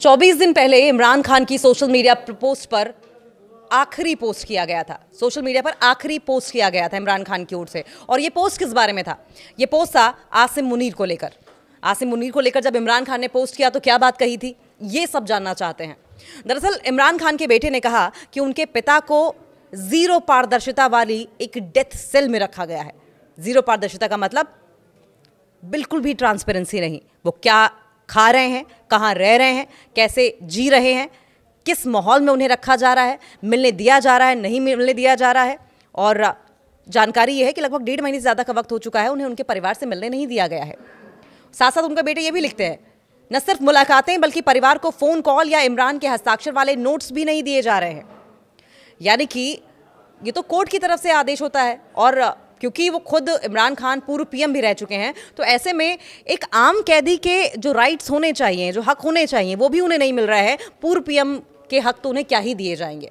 24 दिन पहले इमरान खान की सोशल मीडिया पोस्ट पर आखिरी पोस्ट किया गया था। सोशल मीडिया पर आखिरी पोस्ट किया गया था इमरान खान की ओर से। और ये पोस्ट किस बारे में था? ये पोस्ट था आसिम मुनीर को लेकर। आसिम मुनीर को लेकर जब इमरान खान ने पोस्ट किया तो क्या बात कही थी, ये सब जानना चाहते हैं। दरअसल इमरान खान के बेटे ने कहा कि उनके पिता को जीरो पारदर्शिता वाली एक डेथ सेल में रखा गया है। जीरो पारदर्शिता का मतलब बिल्कुल भी ट्रांसपेरेंसी नहीं। वो क्या खा रहे हैं, कहाँ रह रहे हैं, कैसे जी रहे हैं, किस माहौल में उन्हें रखा जा रहा है, मिलने दिया जा रहा है, नहीं मिलने दिया जा रहा है। और जानकारी यह है कि लगभग 1.5 महीने से ज़्यादा का वक्त हो चुका है, उन्हें उनके परिवार से मिलने नहीं दिया गया है। साथ साथ उनका बेटे ये भी लिखते हैं, न सिर्फ मुलाकातें बल्कि परिवार को फ़ोन कॉल या इमरान के हस्ताक्षर वाले नोट्स भी नहीं दिए जा रहे हैं। यानी कि ये तो कोर्ट की तरफ से आदेश होता है, और क्योंकि वो खुद इमरान खान पूर्व पीएम भी रह चुके हैं, तो ऐसे में एक आम कैदी के जो राइट्स होने चाहिए, जो हक होने चाहिए, वो भी उन्हें नहीं मिल रहा है। पूर्व पीएम के हक तो उन्हें क्या ही दिए जाएंगे।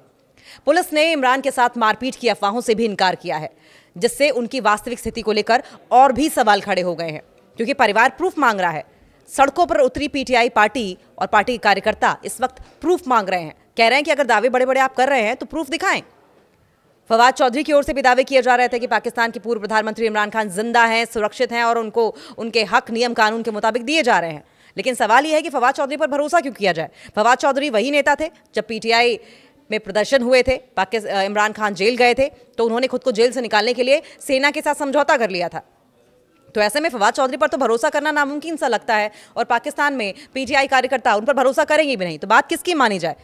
पुलिस ने इमरान के साथ मारपीट की अफवाहों से भी इनकार किया है, जिससे उनकी वास्तविक स्थिति को लेकर और भी सवाल खड़े हो गए हैं, क्योंकि परिवार प्रूफ मांग रहा है। सड़कों पर उतरी पीटीआई पार्टी और पार्टी के कार्यकर्ता इस वक्त प्रूफ मांग रहे हैं। कह रहे हैं कि अगर दावे बड़े बड़े आप कर रहे हैं तो प्रूफ दिखाएं। फवाद चौधरी की ओर से भी दावे किए जा रहे थे कि पाकिस्तान के पूर्व प्रधानमंत्री इमरान खान जिंदा हैं, सुरक्षित हैं और उनको उनके हक नियम कानून के मुताबिक दिए जा रहे हैं। लेकिन सवाल यह है कि फवाद चौधरी पर भरोसा क्यों किया जाए? फवाद चौधरी वही नेता थे जब पीटीआई में प्रदर्शन हुए थे, इमरान खान जेल गए थे, तो उन्होंने खुद को जेल से निकालने के लिए सेना के साथ समझौता कर लिया था। तो ऐसे में फवाद चौधरी पर तो भरोसा करना नामुमकिन सा लगता है, और पाकिस्तान में पीटीआई कार्यकर्ता उन पर भरोसा करेंगे भी नहीं। तो बात किसकी मानी जाए?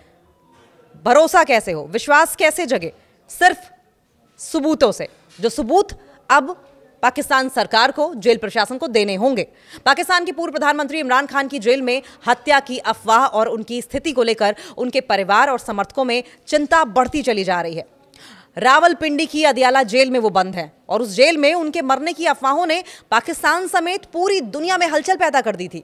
भरोसा कैसे हो, विश्वास कैसे जगे? सिर्फ सबूतों से, जो सबूत अब पाकिस्तान सरकार को, जेल प्रशासन को देने होंगे। पाकिस्तान के पूर्व प्रधानमंत्री इमरान खान की जेल में हत्या की अफवाह और उनकी स्थिति को लेकर उनके परिवार और समर्थकों में चिंता बढ़ती चली जा रही है। रावलपिंडी की अदियाला जेल में वो बंद हैं, और उस जेल में उनके मरने की अफवाहों ने पाकिस्तान समेत पूरी दुनिया में हलचल पैदा कर दी थी।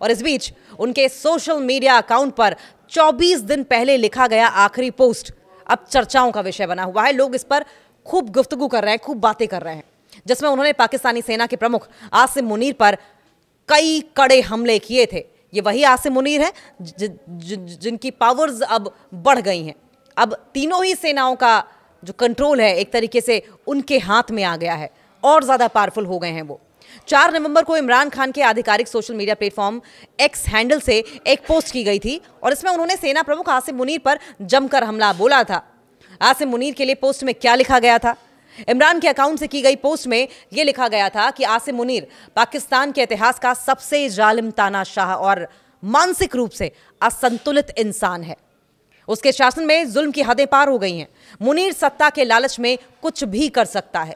और इस बीच उनके सोशल मीडिया अकाउंट पर 24 दिन पहले लिखा गया आखिरी पोस्ट अब चर्चाओं का विषय बना हुआ है। लोग इस पर खूब गुफ्तगू कर रहे हैं, खूब बातें कर रहे हैं, जिसमें उन्होंने पाकिस्तानी सेना के प्रमुख आसिम मुनीर पर कई कड़े हमले किए थे। ये वही आसिम मुनीर हैं जिनकी पावर्स अब बढ़ गई हैं। अब तीनों ही सेनाओं का जो कंट्रोल है एक तरीके से उनके हाथ में आ गया है, और ज़्यादा पावरफुल हो गए हैं वो। 4 नवंबर को इमरान खान के आधिकारिक social media platform x handle से एक पोस्ट की गई थी, और इसमें उन्होंने सेना प्रमुख आसिम मुनीर पर जमकर हमला बोला था। आसिम मुनीर के लिए पोस्ट में क्या लिखा गया था? इमरान के अकाउंट से की गई पोस्ट में यह लिखा गया था कि आसिम मुनीर पाकिस्तान के इतिहास का सबसे जालिम तानाशाह और मानसिक रूप से असंतुलित इंसान है। उसके शासन में जुल्म की हदें पार हो गई हैं। मुनीर सत्ता के लालच में कुछ भी कर सकता है।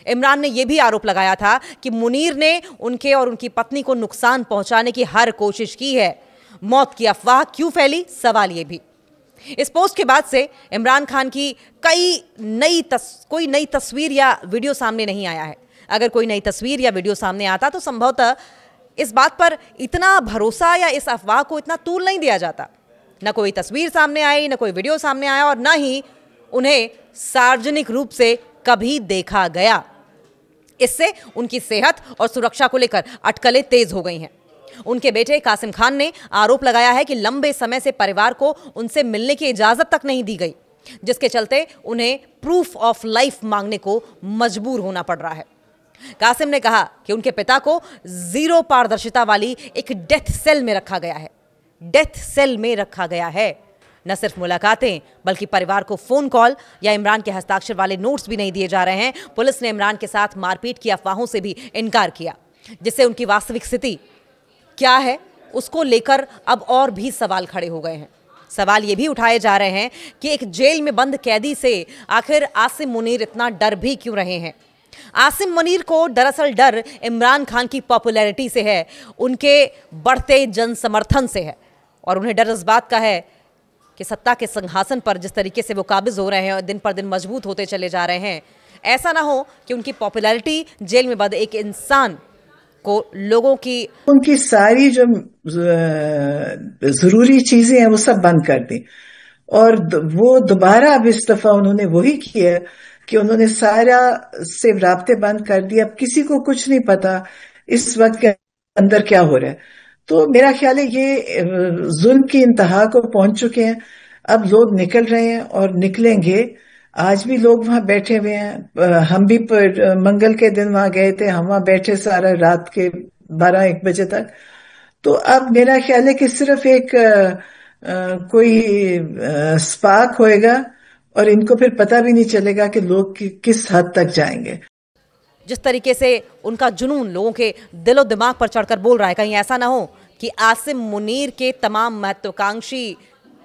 इमरान ने यह भी आरोप लगाया था कि मुनीर ने उनके और उनकी पत्नी को नुकसान पहुंचाने की हर कोशिश की है। मौत की अफवाह क्यों फैली, सवाल यह भी। इस पोस्ट के बाद से इमरान खान की कोई नई तस्वीर या वीडियो सामने नहीं आया है। अगर कोई नई तस्वीर या वीडियो सामने आता तो संभवतः इस बात पर इतना भरोसा या इस अफवाह को इतना तूल नहीं दिया जाता। न कोई तस्वीर सामने आई, न कोई वीडियो सामने आया, और न ही उन्हें सार्वजनिक रूप से कभी देखा गया। इससे उनकी सेहत और सुरक्षा को लेकर अटकलें तेज हो गई हैं। उनके बेटे कासिम खान ने आरोप लगाया है कि लंबे समय से परिवार को उनसे मिलने की इजाजत तक नहीं दी गई, जिसके चलते उन्हें प्रूफ ऑफ लाइफ मांगने को मजबूर होना पड़ रहा है। कासिम ने कहा कि उनके पिता को जीरो पारदर्शिता वाली एक डेथ सेल में रखा गया है। डेथ सेल में रखा गया है। न सिर्फ मुलाकातें बल्कि परिवार को फोन कॉल या इमरान के हस्ताक्षर वाले नोट्स भी नहीं दिए जा रहे हैं। पुलिस ने इमरान के साथ मारपीट की अफवाहों से भी इनकार किया, जिससे उनकी वास्तविक स्थिति क्या है उसको लेकर अब और भी सवाल खड़े हो गए हैं। सवाल ये भी उठाए जा रहे हैं कि एक जेल में बंद कैदी से आखिर आसिम मुनीर इतना डर भी क्यों रहे हैं? आसिम मुनीर को दरअसल डर इमरान खान की पॉपुलैरिटी से है, उनके बढ़ते जन समर्थन से है, और उन्हें डर इस बात का है कि सत्ता के सिंहासन पर जिस तरीके से वो काबिज हो रहे हैं और दिन पर दिन मजबूत होते चले जा रहे हैं, ऐसा ना हो कि उनकी पॉपुलैरिटी जेल में बंद एक इंसान को लोगों की उनकी सारी जो जरूरी चीजें हैं वो सब बंद कर दी। और वो दोबारा अब इस दफा उन्होंने वही किया कि उन्होंने सारा से राब्ते बंद कर दिए। अब किसी को कुछ नहीं पता इस वक्त के अंदर क्या हो रहा है। तो मेरा ख्याल है ये जुल्म की इंतहा को पहुंच चुके हैं। अब लोग निकल रहे हैं और निकलेंगे। आज भी लोग वहां बैठे हुए हैं। हम भी मंगल के दिन वहां गए थे, हम वहां बैठे सारा रात के 12-1 बजे तक। तो अब मेरा ख्याल है कि सिर्फ एक कोई स्पार्क होएगा और इनको फिर पता भी नहीं चलेगा कि लोग किस हद तक जाएंगे। जिस तरीके से उनका जुनून लोगों के दिलो दिमाग पर चढ़कर बोल रहा है, कहीं ऐसा ना हो कि आसिम मुनीर के तमाम महत्वाकांक्षी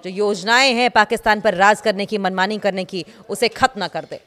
जो योजनाएं हैं पाकिस्तान पर राज करने की, मनमानी करने की, उसे खत्म ना कर दे।